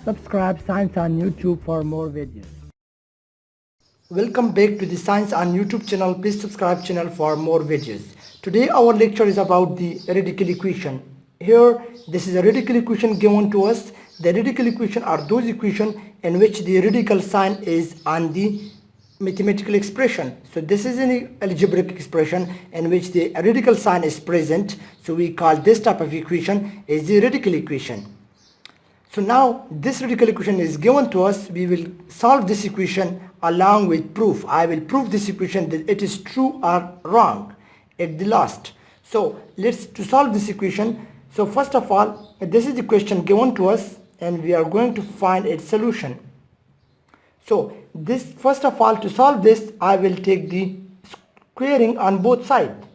Subscribe Science on YouTube for more videos. Welcome back to the Science on YouTube channel. Please subscribe channel for more videos. Today our lecture is about the radical equation. Here this is a radical equation given to us. The radical equation are those equations in which the radical sign is on the mathematical expression. So this is an algebraic expression in which the radical sign is present. So we call this type of equation as the radical equation. So now this radical equation is given to us. We will solve this equation along with proof. I will prove this equation that it is true or wrong at the last. So let's to solve this equation. So first of all, this is the question given to us and we are going to find its solution. So this first of all, to solve this, I will take the squaring on both sides.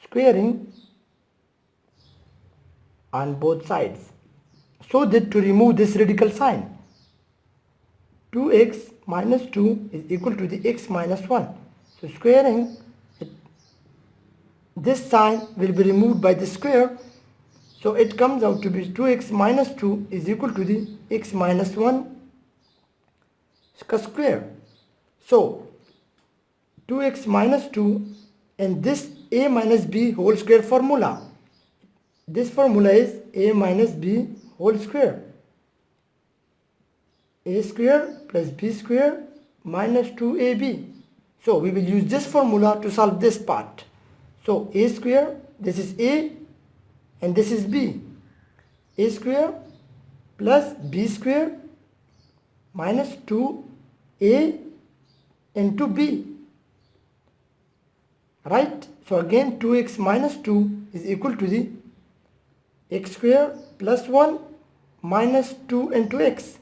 Squaring on both sides. So that to remove this radical sign, 2x minus 2 is equal to the x minus 1. So squaring, this sign will be removed by the square. So it comes out to be 2x minus 2 is equal to the x minus 1 square. So 2x minus 2 and this a minus b whole square formula. This formula is a minus b whole square. A square plus b square minus 2ab. So we will use this formula to solve this part. So a square, this is a and this is b. A square plus b square minus 2a into b. Right? So again 2x minus 2 is equal to the x square plus 1 minus 2 into x.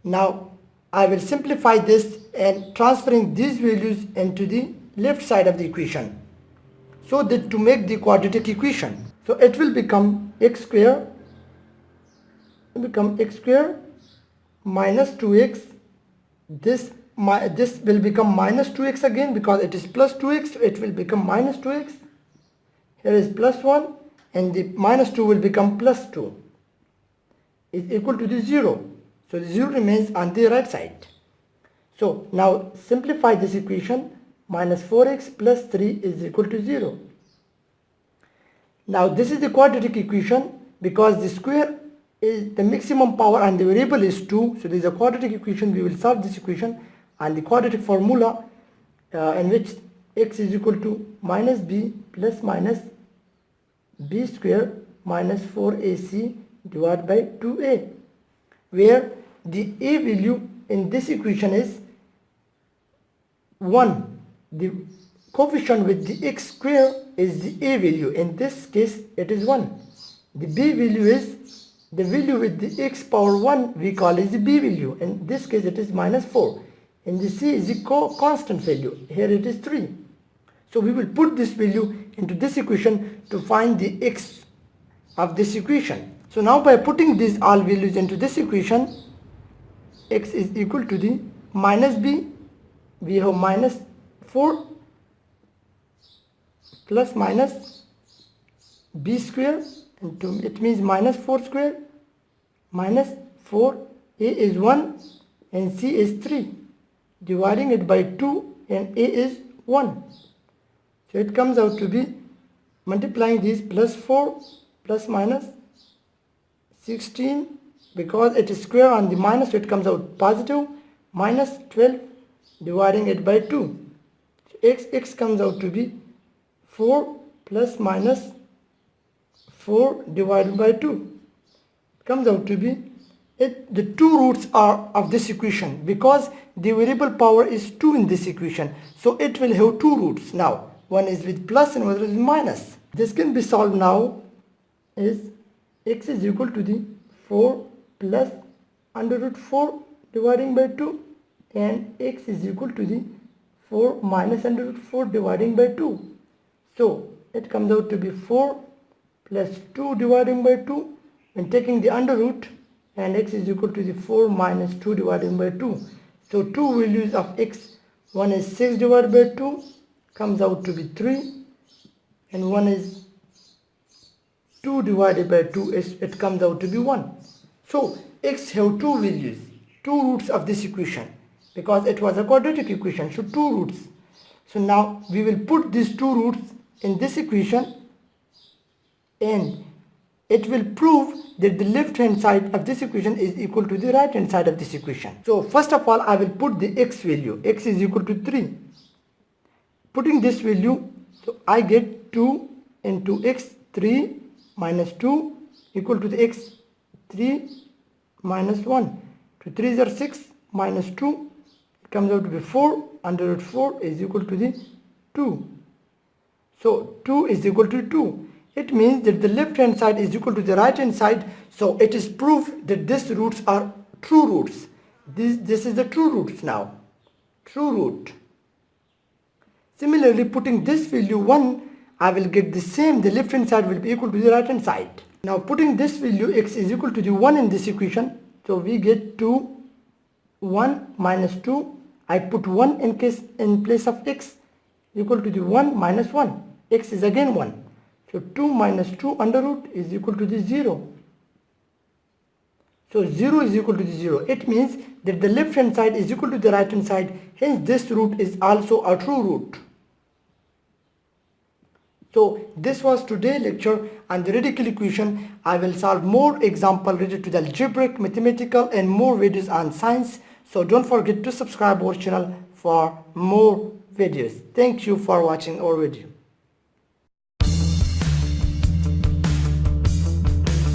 Now I will simplify this and transferring these values into the left side of the equation so that to make the quadratic equation. So it will become x square minus 2x. This will become minus 2x again because it is plus 2x, so it will become minus 2x. Here is plus 1 and the minus 2 will become plus 2 is equal to the 0. So the 0 remains on the right side. So now simplify this equation. Minus 4x plus 3 is equal to 0. Now this is the quadratic equation because the square is the maximum power and the variable is 2. So this is a quadratic equation. We will solve this equation and the quadratic formula in which x is equal to minus b plus minus b square minus 4ac divided by 2a, where the a value in this equation is 1. The coefficient with the x square is the a value. In this case it is 1. The b value is the value with the x power 1 we call is the b value. In this case it is minus 4. And the c is the constant value. Here it is 3. So we will put this value into this equation to find the x of this equation. So now by putting these all values into this equation, x is equal to the minus b. We have minus 4 plus minus b square into it means minus 4 square minus 4, a is 1 and c is 3, dividing it by 2 and a is 1. So it comes out to be multiplying these plus 4 plus minus 16 because it is square on the minus, so it comes out positive, minus 12 dividing it by 2. So x comes out to be 4 plus minus 4 divided by 2. Comes out to be the two roots are of this equation because the variable power is 2 in this equation. So it will have two roots. Now one is with plus and one is with minus. This can be solved now is x is equal to the 4 plus under root 4 dividing by 2 and x is equal to the 4 minus under root 4 dividing by 2. So it comes out to be 4 plus 2 dividing by 2 and taking the under root, and x is equal to the 4 minus 2 dividing by 2. So two values of x, one is 6 divided by 2 comes out to be 3 and one is 2 divided by 2 is it comes out to be 1. So x have two values, two roots of this equation, because it was a quadratic equation, so two roots. So now we will put these two roots in this equation, and it will prove that the left hand side of this equation is equal to the right hand side of this equation. So first of all, I will put the x value. X is equal to 3. Putting this value, so I get 2 into x, 3 minus 2 equal to the x, 3 minus 1. 2 3s are 6 minus 2, it comes out to be 4. Under root 4 is equal to the 2. So 2 is equal to 2. It means that the left hand side is equal to the right hand side. So it is proof that these roots are true roots. This is the true roots now. True root. Similarly, putting this value 1, I will get the same. The left hand side will be equal to the right hand side. Now putting this value x is equal to the 1 in this equation. So we get 2, 1 minus 2. I put 1 in place of x equal to the 1 minus 1. X is again 1. So 2 minus 2 under root is equal to the 0. So 0 is equal to the 0. It means that the left hand side is equal to the right hand side. Hence this root is also a true root. So this was today's lecture on the radical equation. I will solve more example related to the algebraic, mathematical and more videos on science. So don't forget to subscribe our channel for more videos. Thank you for watching our video.